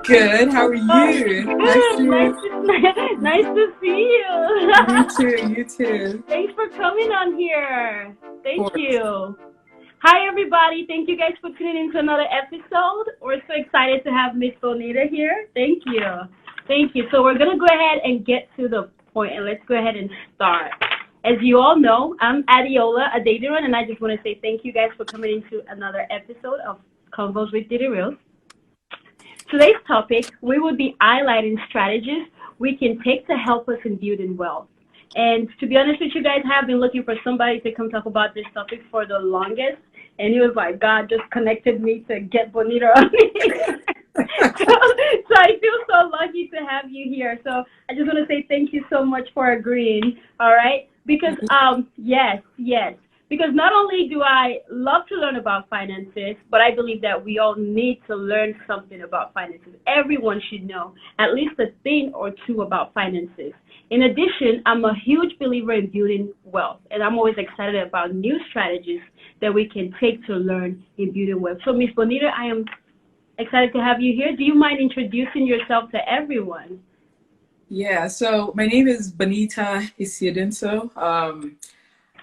Good. How are you? Nice to see you. You too. You too. Thanks for coming on here. Of Thank course. you. Hi, everybody. Thank you guys for tuning in to another episode. We're so excited to have Miss Bonita here. Thank you. Thank you. So we're going to go ahead and get to the point, and let's go ahead and start. As you all know, I'm Adiola Adediran, and I just want to say thank you guys for coming into another episode of Convos with Didi Reels. Today's topic, we will be highlighting strategies we can take to help us in building wealth. And to be honest with you guys, I have been looking for somebody to come talk about this topic for the longest. And it was like, God just connected me to get Bonita on here. so I feel so lucky to have you here. So I just want to say thank you so much for agreeing, all right? Because, yes. Because not only do I love to learn about finances, but I believe that we all need to learn something about finances. Everyone should know at least a thing or two about finances. In addition, I'm a huge believer in building wealth, and I'm always excited about new strategies that we can take to learn in building wealth. So, Ms. Bonita, I am excited to have you here. Do you mind introducing yourself to everyone? Yeah. So my name is Bonita Isiadenso.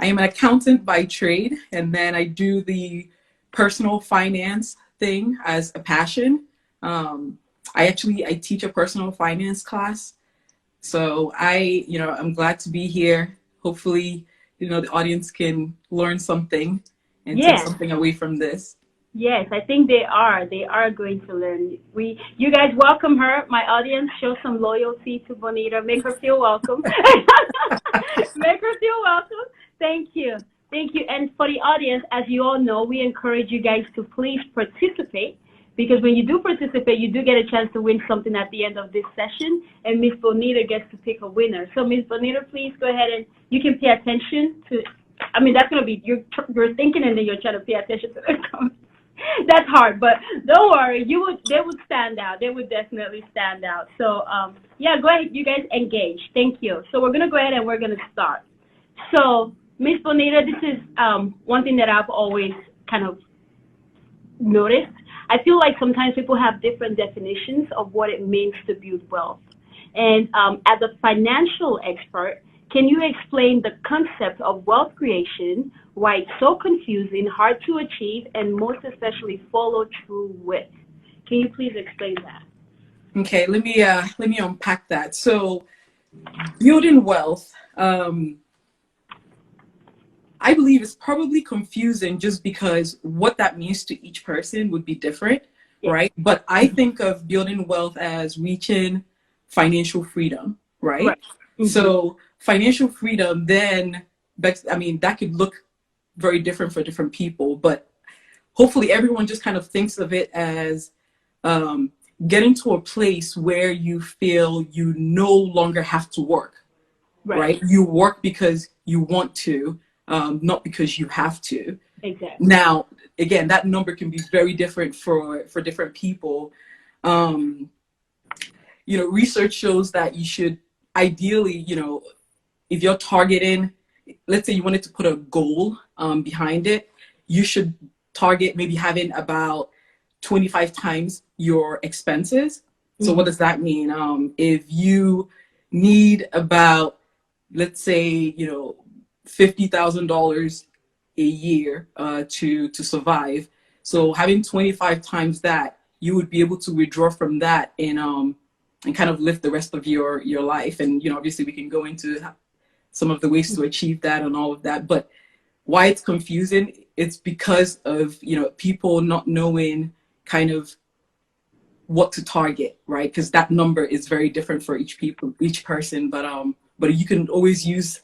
I am an accountant by trade, and then I do the personal finance thing as a passion. I teach a personal finance class. So I'm glad to be here. Hopefully, the audience can learn something and take something away from this. Yes, I think they are. They are going to learn. You guys welcome her. My audience, show some loyalty to Bonita. Make her feel welcome. Make her feel welcome. Thank you. Thank you. And for the audience, as you all know, we encourage you guys to please participate, because when you do participate, you do get a chance to win something at the end of this session, and Miss Bonita gets to pick a winner. So Miss Bonita, please go ahead and you can pay attention to, that's going to be, you're thinking and then you're trying to pay attention to the comments. That's hard, but don't worry. They would stand out. They would definitely stand out. So, go ahead. You guys engage. Thank you. So we're going to go ahead and we're going to start. So, Miss Bonita, this is one thing that I've always kind of noticed. I feel like sometimes people have different definitions of what it means to build wealth. And as a financial expert, can you explain the concept of wealth creation, why it's so confusing, hard to achieve, and most especially follow through with? Can you please explain that? Okay, let me unpack that. So, building wealth, I believe it's probably confusing just because what that means to each person would be different, right? But I think of building wealth as reaching financial freedom, right? Mm-hmm. So financial freedom, then, that could look very different for different people, but hopefully everyone just kind of thinks of it as getting to a place where you feel you no longer have to work, right? You work because you want to, not because you have to. Exactly. Now, again, that number can be very different for different people. Research shows that you should ideally, if you're targeting, let's say you wanted to put a goal behind it, you should target maybe having about 25 times your expenses. So what does that mean? If you need about, let's say, $50,000 a year to survive, so having 25 times that, you would be able to withdraw from that and kind of live the rest of your life. And obviously we can go into some of the ways to achieve that and all of that. But why it's confusing, it's because of people not knowing kind of what to target, right? Because that number is very different for each person. But you can always use,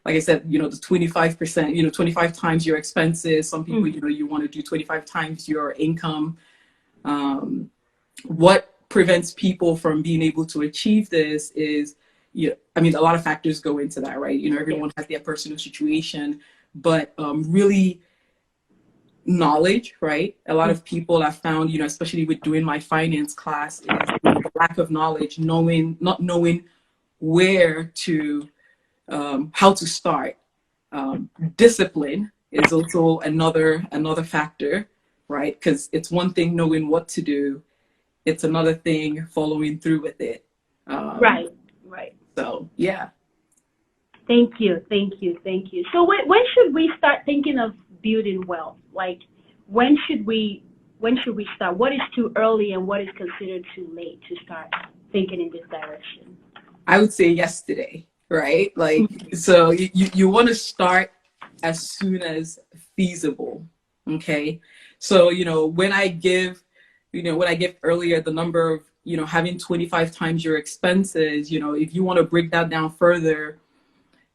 like I said, the 25%, 25 times your expenses. Some people, you want to do 25 times your income. What prevents people from being able to achieve this is, a lot of factors go into that, right? Everyone has their personal situation, but really knowledge, right? A lot of people I've found, especially with doing my finance class, is the lack of knowledge, not knowing where to, how to start. Discipline is also another factor, right? Because it's one thing knowing what to do. it's another thing following through with it. Right, right. So yeah. Thank you, thank you, thank you. So when should we start thinking of building wealth? Like, when should we start? What is too early and what is considered too late to start thinking in this direction? I would say yesterday, right? Like, so you want to start as soon as feasible. Okay. So, when I give earlier the number of, having 25 times your expenses, if you want to break that down further,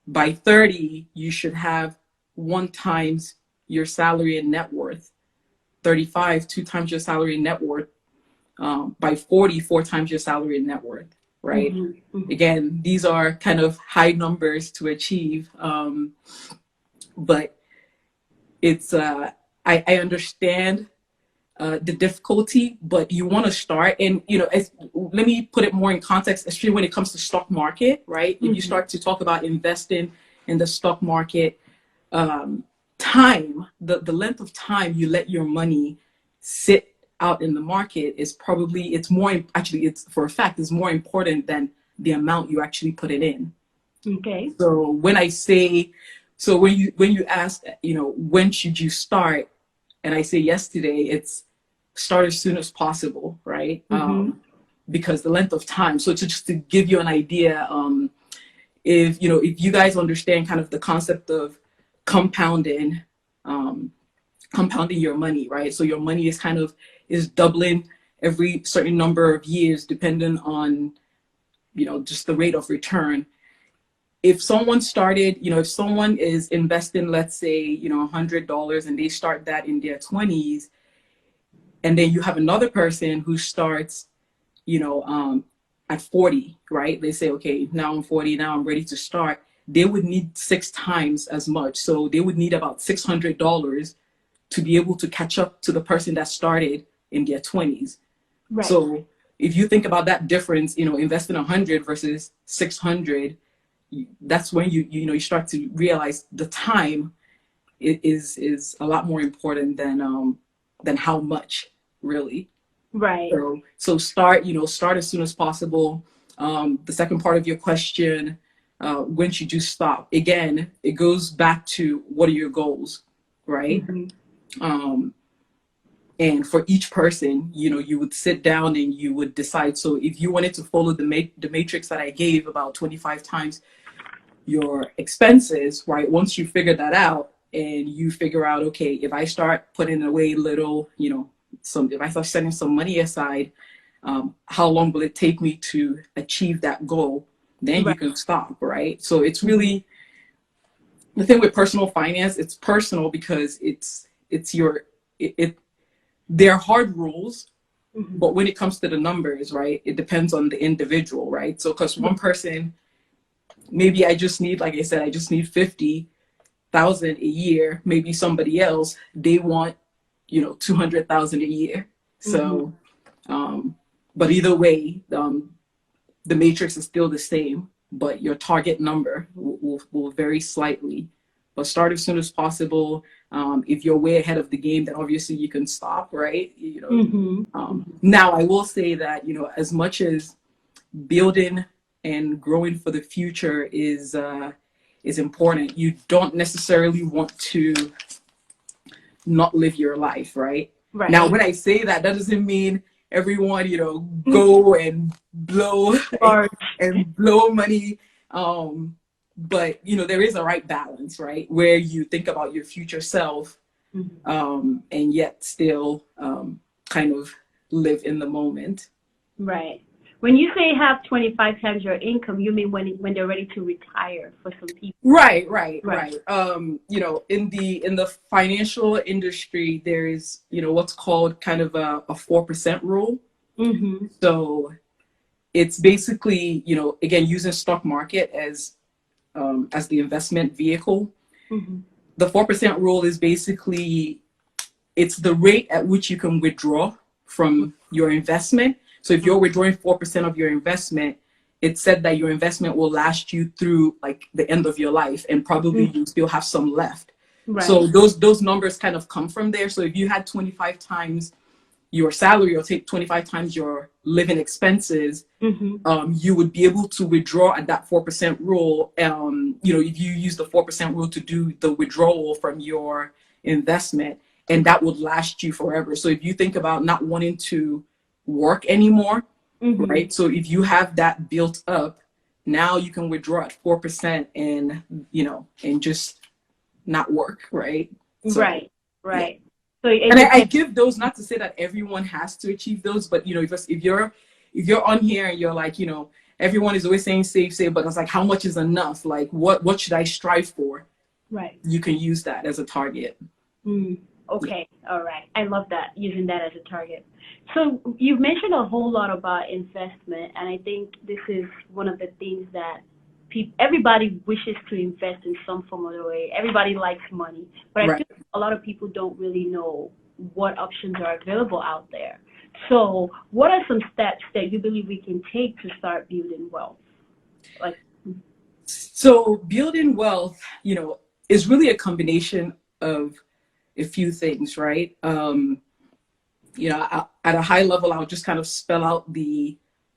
by 30, you should have 1 times your salary and net worth. 35, 2 times your salary and net worth. By 40, 4 times your salary and net worth, right? Mm-hmm, mm-hmm. Again, these are kind of high numbers to achieve, but it's I understand the difficulty, but you want to start, and let me put it more in context, especially when it comes to stock market, right? Mm-hmm. If you start to talk about investing in the stock market, time, the length of time you let your money sit out in the market is probably, it's for a fact, it's more important than the amount you actually put it in. Okay. So when you ask, when should you start? And I say yesterday, it's start as soon as possible, right? Mm-hmm. Because the length of time. So just to give you an idea, if you guys understand kind of the concept of compounding your money, right? So your money is doubling every certain number of years, depending on, just the rate of return. If someone is investing, let's say, $100, and they start that in their 20s, and then you have another person who starts, at 40, right? They say, okay, now I'm 40, now I'm ready to start. They would need 6 times as much. So they would need about $600 to be able to catch up to the person that started in their 20s. Right. So if you think about that difference, investing 100 versus 600, that's when you start to realize the time is a lot more important than how much, really. Right. So start as soon as possible. The second part of your question, when should you stop? Again, it goes back to what are your goals, right? Mm-hmm. And for each person, you would sit down and you would decide. So if you wanted to follow the matrix that I gave about 25 times your expenses, right? Once you figure that out and you figure out, okay, if I start putting away little, if I start setting some money aside, how long will it take me to achieve that goal? Then you can stop, right? So it's really the thing with personal finance. It's personal because they're hard rules, but when it comes to the numbers, right, it depends on the individual, right? So because one person, maybe I just need, like I said, I just need 50,000 a year. Maybe somebody else, they want, 200,000 a year. So, but either way, the matrix is still the same, but your target number will vary slightly. But start as soon as possible. If you're way ahead of the game, then obviously you can stop, right? Now I will say that, as much as building and growing for the future is important, you don't necessarily want to not live your life, right? Now, when I say that, that doesn't mean everyone, go and blow and blow money. But there is a right balance, right, where you think about your future self, and yet still kind of live in the moment. Right. When you say have 25 times your income, you mean when they're ready to retire for some people? Right. In the financial industry, there is what's called kind of a 4% rule. So it's basically again, using stock market as the investment vehicle. The 4% rule is basically, it's the rate at which you can withdraw from your investment. So if you're withdrawing 4% of your investment, it's said that your investment will last you through like the end of your life, and probably you still have some left. So those numbers kind of come from there. So if you had 25 times your salary or take 25 times your living expenses, you would be able to withdraw at that 4% rule. If you use the 4% rule to do the withdrawal from your investment, and that would last you forever. So if you think about not wanting to work anymore, right? So if you have that built up, now you can withdraw at 4% and just not work, right? So, right. Yeah. So And I give those, not to say that everyone has to achieve those, but if you're on here and you're like, everyone is always saying save, but it's like, how much is enough? Like, what should I strive for? Right. You can use that as a target. Okay. All right. I love that, using that as a target. So you've mentioned a whole lot about investment, and I think this is one of the things that everybody wishes to invest in some form or way. Everybody likes money, but I feel a lot of people don't really know what options are available out there. So what are some steps that you believe we can take to start building wealth? So building wealth, is really a combination of a few things, right? At a high level, I'll just kind of spell out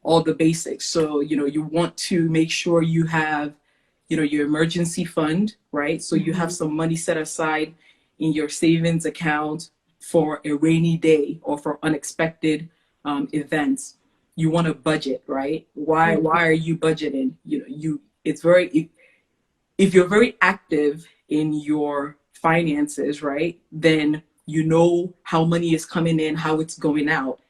all the basics. So, you want to make sure you have, your emergency fund, right? So you have some money set aside in your savings account for a rainy day or for unexpected events. You want to budget, right? Why are you budgeting? If you're very active in your finances, right, then you know how money is coming in, how it's going out.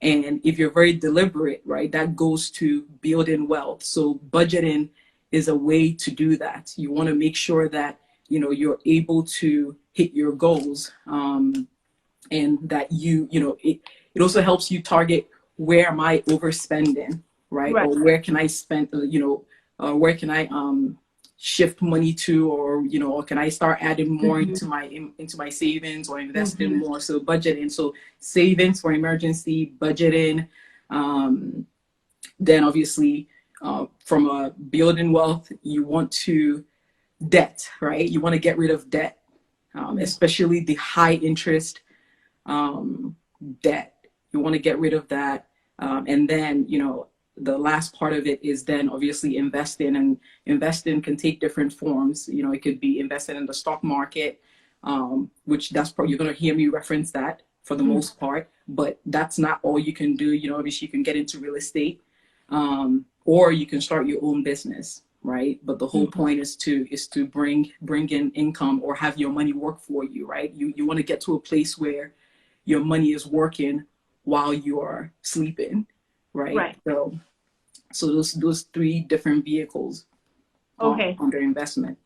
And if you're very deliberate, right, that goes to building wealth. So budgeting is a way to do that. You want to make sure that, you're able to hit your goals, and that it also helps you target, where am I overspending, right? Or where can I spend, where can I shift money to, or can I start adding more into my savings, or investing more? So budgeting, so savings for emergency, budgeting, then obviously from a building wealth, you want to debt, right? You want to get rid of debt, especially the high interest debt. You want to get rid of that, and then the last part of it is then obviously investing, and investing can take different forms. It could be investing in the stock market, which that's probably, you're going to hear me reference that for the most part, but that's not all you can do. Obviously you can get into real estate, or you can start your own business, right? But the whole point is to bring in income, or have your money work for you, right? You want to get to a place where your money is working while you are sleeping. Right. So those three different vehicles under investment.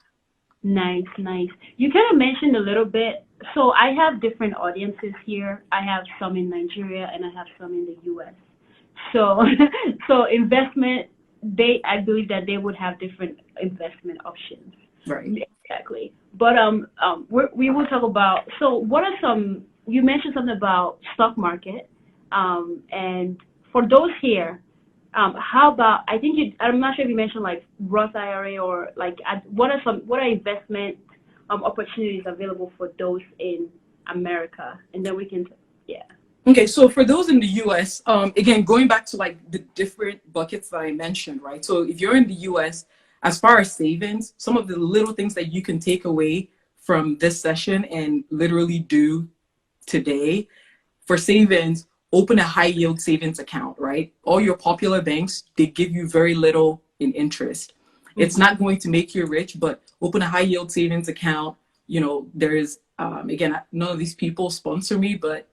Nice. You kind of mentioned a little bit. So I have different audiences here. I have some in Nigeria and I have some in the U.S. So investment, I believe that they would have different investment options. Right. Exactly. But we will talk about. So what are some? You mentioned something about stock market, and for those here, how about, I'm not sure if you mentioned like Roth IRA, or like what are investment opportunities available for those in America, and then we can, Okay, so for those in the US, again, going back to like the different buckets that I mentioned, right? So if you're in the US, as far as savings, some of the little things that you can take away from this session and literally do today for savings: open a high yield savings account, right? All your popular banks, they give you very little in interest. It's not going to make you rich, but open a high yield savings account. There is, again, none of these people sponsor me, but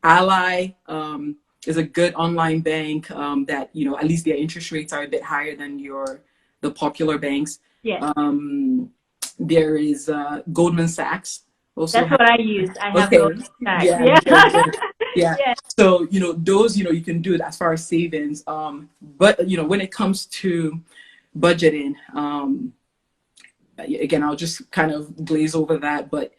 Ally is a good online bank that, at least their interest rates are a bit higher than the popular banks. Yeah. There is Goldman Sachs. That's what I use. I have Goldman Sachs. Yeah. So, those, you can do it as far as savings. But, when it comes to budgeting, again, I'll just kind of glaze over that, but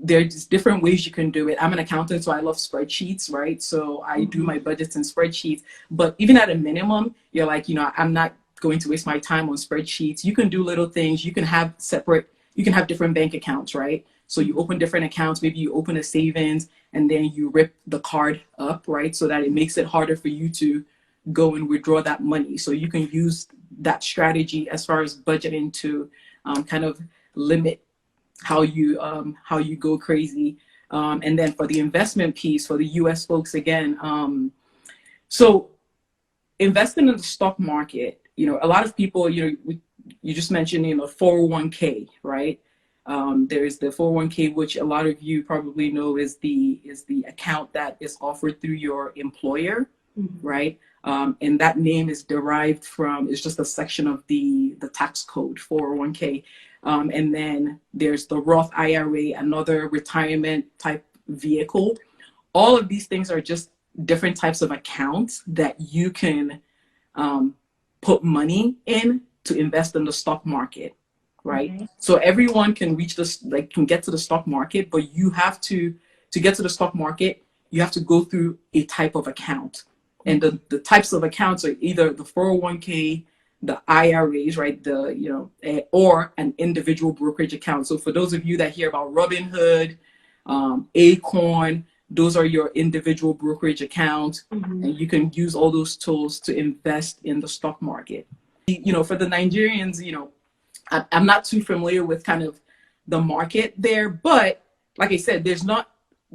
there's different ways you can do it. I'm an accountant, so I love spreadsheets, right? So I do my budgets in spreadsheets, but even at a minimum, you're like, I'm not going to waste my time on spreadsheets. You can do little things. You can have different bank accounts, right? So you open different accounts. Maybe you open a savings and then you rip the card up, right? So that it makes it harder for you to go and withdraw that money. So you can use that strategy as far as budgeting to kind of limit how you go crazy. And then for the investment piece for the US folks again, so investing in the stock market, a lot of people, you just mentioned, 401k, right? There's the 401k, which a lot of you probably know is the account that is offered through your employer, right? And that name is derived from, it's just a section of the tax code, 401k. And then there's the Roth IRA, another retirement type vehicle. All of these things are just different types of accounts that you can put money in to invest in the stock market, right? Mm-hmm. So everyone can reach this, can get to the stock market, but you have to get to the stock market, you have to go through a type of account. And the types of accounts are either the 401k, the IRAs, right? Or an individual brokerage account. So for those of you that hear about Robinhood, Acorn, those are your individual brokerage accounts, and you can use all those tools to invest in the stock market. For the Nigerians, I'm not too familiar with kind of the market there, but like I said,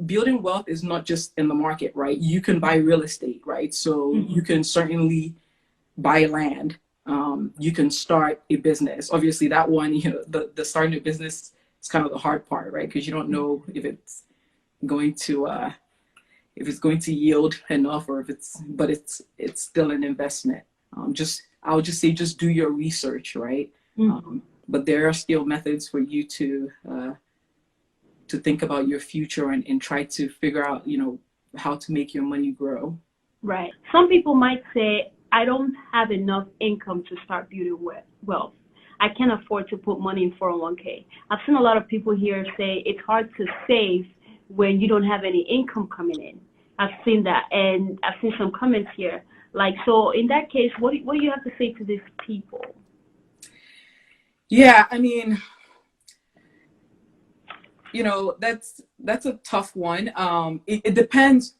building wealth is not just in the market, right? You can buy real estate, right? So you can certainly buy land. You can start a business. Obviously that one, the starting a business is kind of the hard part, right? Because you don't know if it's going to yield enough, or but it's still an investment. I'll just say, just do your research, right? But there are still methods for you to think about your future and try to figure out, how to make your money grow. Right. Some people might say, I don't have enough income to start building wealth. I can't afford to put money in 401k. I've seen a lot of people here say it's hard to save when you don't have any income coming in. I've seen that, and I've seen some comments here. So in that case, what do you have to say to these people? Yeah, I mean, that's a tough one. It depends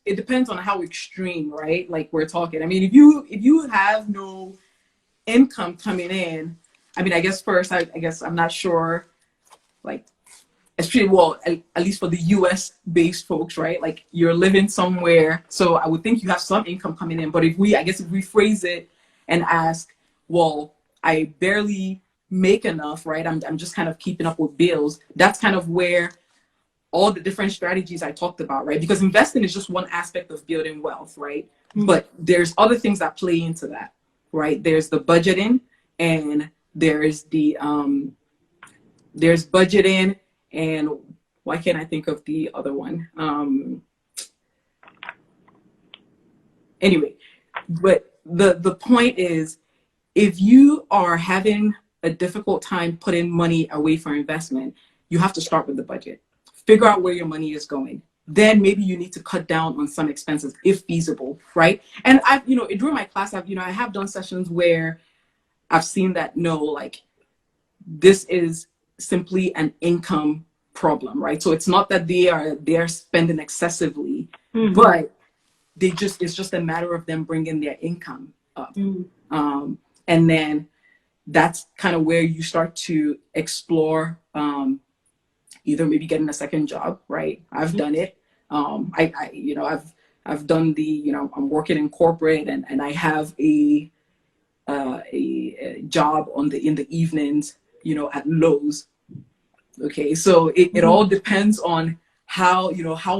on how extreme, right? Like we're talking. I mean, if you have no income coming in, I mean, I guess first, I guess I'm not sure, at least for the US based folks, right? Like you're living somewhere. So I would think you have some income coming in, but if we phrase it and ask, well, I barely make enough, right? I'm just kind of keeping up with bills. That's kind of where all the different strategies I talked about, right? Because investing is just one aspect of building wealth, right? But there's other things that play into that, right? There's the budgeting, and there's budgeting, and why can't I think of the other one? Anyway, but the point is, if you are having a difficult time putting money away for investment, you have to start with the budget. Figure out where your money is going. Then maybe you need to cut down on some expenses if feasible, right? And during my class, I have done sessions where I've seen that this is simply an income problem, right? So it's not that they're spending excessively, but it's just a matter of them bringing their income up. And then that's kind of where you start to explore either maybe getting a second job, right? I've done it. I've done I'm working in corporate, and I have a job in the evenings, at Lowe's. Okay, so it all depends on how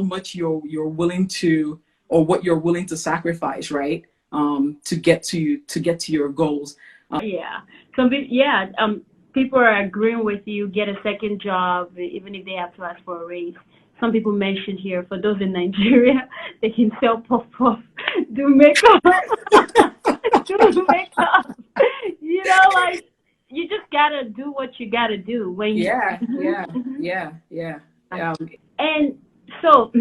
much you're willing to, or what you're willing to sacrifice, right? To get to your goals. People are agreeing with you. Get a second job, even if they have to ask for a raise. Some people mentioned here, for those in Nigeria, they can sell puff-puff, do makeup, do makeup. You just gotta do what you gotta do when you. Yeah. And so,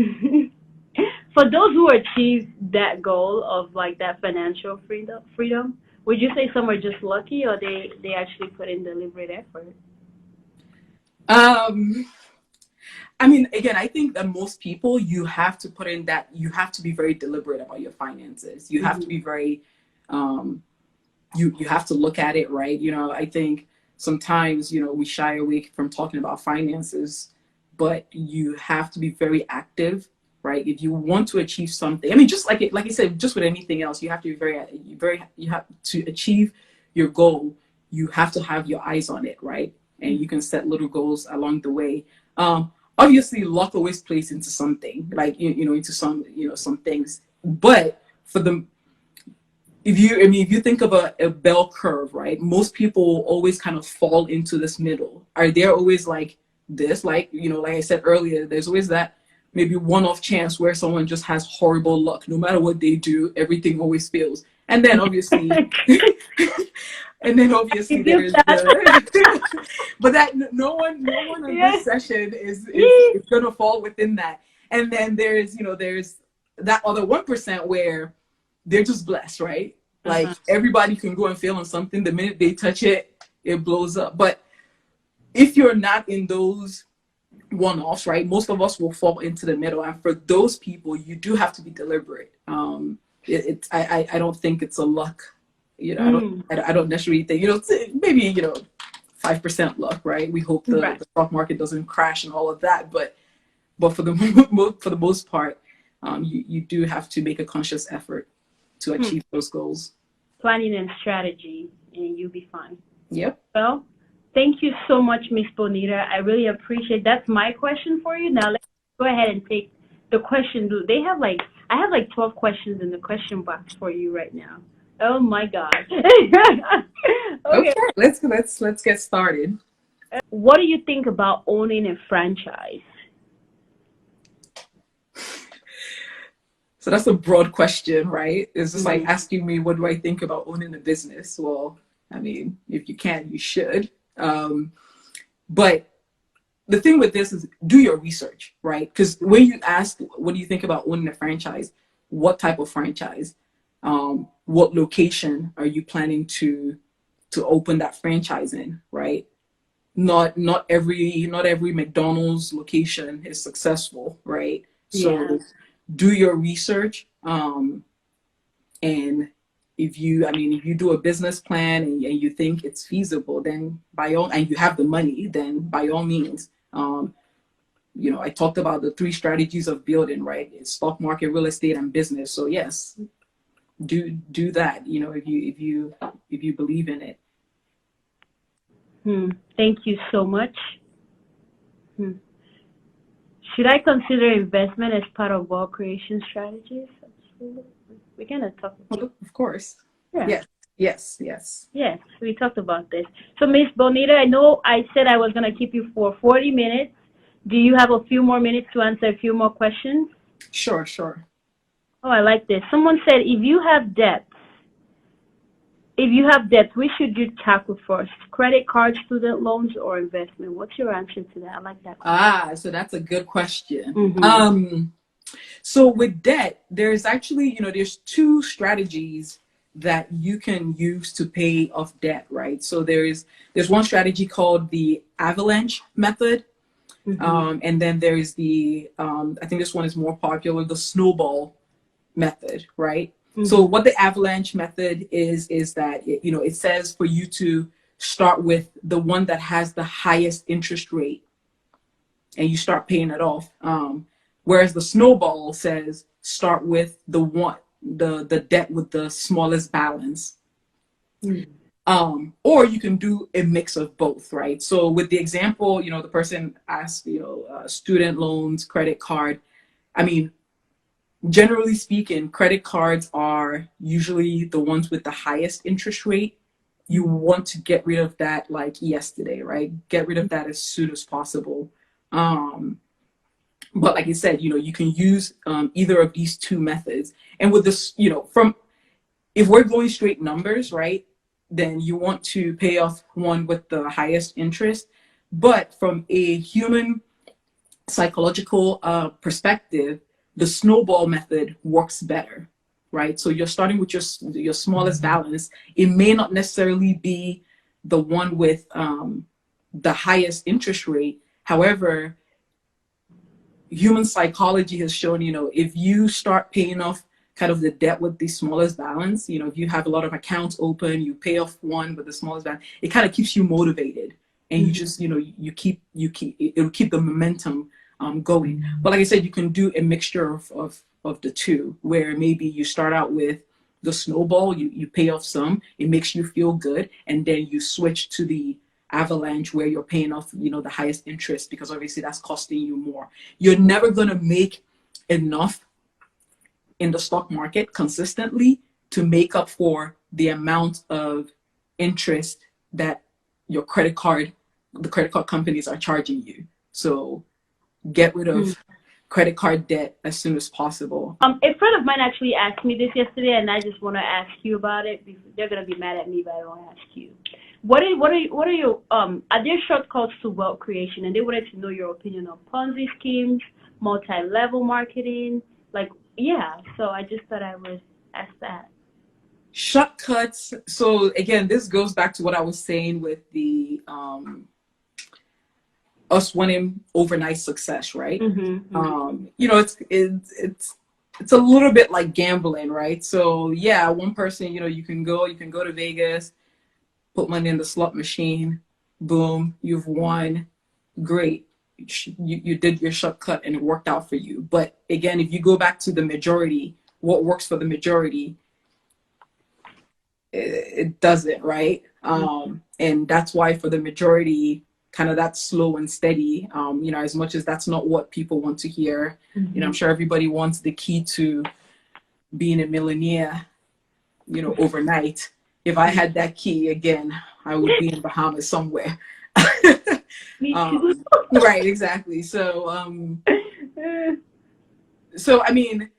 for those who achieve that goal of that financial freedom, would you say some are just lucky, or they actually put in deliberate effort? I mean, again, I think that most people, you have to put in that, you have to be very deliberate about your finances. You have to be very, you have to look at it, right? You know, I think sometimes, you know, we shy away from talking about finances, but you have to be very active, right? If you want to achieve something, I mean, just like I said, just with anything else, you have to be you have to achieve your goal. You have to have your eyes on it, right? And you can set little goals along the way. Obviously, luck always plays into something, like you know, into some, you know, some things. But for the if you think of a bell curve, right? Most people always kind of fall into this middle. Are there always like this, like, you know, like I said earlier, there's always that maybe one-off chance where someone just has horrible luck. No matter what they do, everything always fails. And then obviously, there's the, but that no one in this session is gonna fall within that. And then there's, you know, there's that other 1% where they're just blessed, right? Like everybody can go and fail on something. The minute they touch it, it blows up. But if you're not in those one-offs, right, most of us will fall into the middle. And for those people, you do have to be deliberate. I don't think it's a luck. You know, I don't necessarily think, you know, maybe, you know, 5% luck, right? We hope the stock market doesn't crash and all of that. But for the most part, you do have to make a conscious effort to achieve those goals. Planning and strategy, and you'll be fine. Yep. Well, thank you so much, Miss Bonita. I really appreciate. That's my question for you. Now let's go ahead and take the question. I have like 12 questions in the question box for you right now. Oh my God. Okay, let's get started. What do you think about owning a franchise? So that's a broad question, right? It's just like asking me, what do I think about owning a business? Well, I mean, if you can, you should. But the thing with this is do your research, right? Because when you ask, what do you think about owning a franchise? What type of franchise? What location are you planning to open that franchise in, right? Not every McDonald's location is successful, right? So do your research, and if you do a business plan and you think it's feasible, then and you have the money, then by all means. You know, I talked about the 3 strategies of building, right? It's stock market, real estate, and business. So yes, do that, you know, if you believe in it. Thank you so much. Should I consider investment as part of wealth creation strategies? We're gonna talk about Of course. Yeah. Yes. Yes, we talked about this. So Miss Bonita, I know I said I was gonna keep you for 40 minutes. Do you have a few more minutes to answer a few more questions? Sure. Oh, I like this. Someone said, if you have debt, which should you tackle first? Credit card, student loans, or investment? What's your answer to that? I like that question. So that's a good question. So with debt, there's actually, you know, there's 2 strategies that you can use to pay off debt, right? So there's one strategy called the avalanche method. And then there's the, I think this one is more popular, the snowball method, right? So what the avalanche method is that, it says for you to start with the one that has the highest interest rate and you start paying it off. Whereas the snowball says start with the debt with the smallest balance. Or you can do a mix of both, right? So with the example, the person asked, student loans, credit card. I mean, generally speaking, credit cards are usually the ones with the highest interest rate. You want to get rid of that like yesterday, right? Get rid of that as soon as possible. But like I said, you can use either of these 2 methods. And with this, if we're going straight numbers, right, then you want to pay off one with the highest interest. But from a human psychological perspective, the snowball method works better, right? So you're starting with your smallest balance. It may not necessarily be the one with the highest interest rate. However, human psychology has shown, if you start paying off kind of the debt with the smallest balance, if you have a lot of accounts open, you pay off one with the smallest balance, it kind of keeps you motivated, and you just, it'll keep the momentum going. But like I said, you can do a mixture of the two, where maybe you start out with the snowball, you pay off some, it makes you feel good, and then you switch to the avalanche where you're paying off, the highest interest, because obviously that's costing you more. You're never going to make enough in the stock market consistently to make up for the amount of interest that the credit card companies are charging you. So get rid of credit card debt as soon as possible. A friend of mine actually asked me this yesterday, and I just want to ask you about it. They're gonna be mad at me, but I want to ask you. What are your are there shortcuts to wealth creation? And they wanted to know your opinion on Ponzi schemes, multi-level marketing, So I just thought I would ask that. Shortcuts. So again, this goes back to what I was saying with the us wanting overnight success, right? It's a little bit like gambling, right? So yeah, one person, you can go to Vegas, put money in the slot machine, boom, you've won, great. You did your shortcut and it worked out for you. But again, if you go back to the majority, what works for the majority, it doesn't, right? And that's why for the majority, kind of that slow and steady, as much as that's not what people want to hear. I'm sure everybody wants the key to being a millionaire, overnight. If I had that key, again, I would be in Bahamas somewhere. Me too. Right, exactly. So, I mean,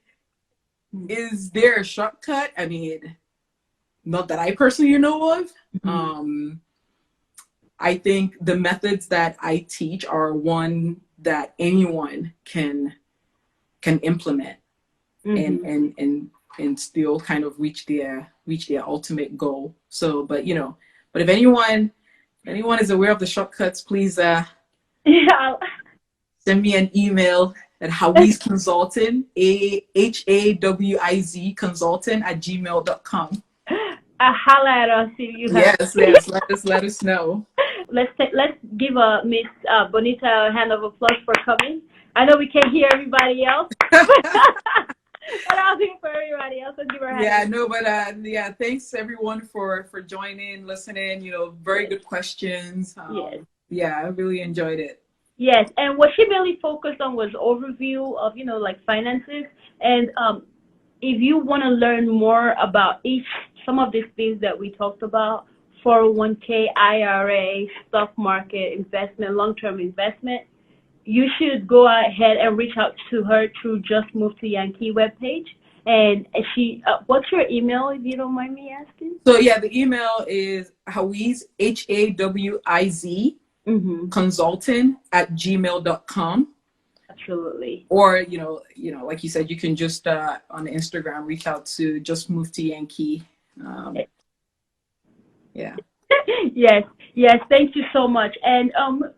is there a shortcut? I mean, not that I personally know of. I think the methods that I teach are one that anyone can implement and still kind of reach their ultimate goal. So, but if anyone is aware of the shortcuts, please send me an email at Hawiz Consultant, HAWIZ Consultant @gmail.com. Holla at us if you have. Yes. Let us know. Let's give Miss Bonita a hand of applause for coming. I know we can't hear everybody else, but I'll do it for everybody else. Let's give her a hand. Thanks everyone for joining, listening. Very good questions. Yes. Yeah, I really enjoyed it. Yes, and what she mainly focused on was overview of finances. And if you want to learn more about some of these things that we talked about, 401k, IRA, stock market investment, long-term investment, you should go ahead and reach out to her through Just Move to Yankee webpage. And she, what's your email, if you don't mind me asking? So yeah, the email is Hawiz, HAWIZ, consultant @gmail.com. Absolutely. Or like you said, you can just on Instagram reach out to Just Move to Yankee. Yeah. Yes. Thank you so much. And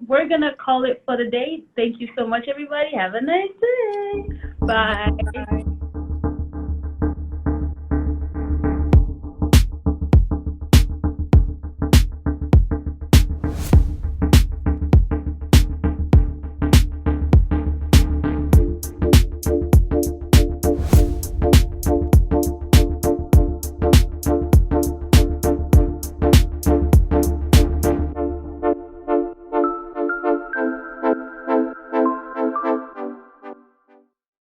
we're gonna call it for the day. Thank you so much, everybody. Have a nice day. Bye.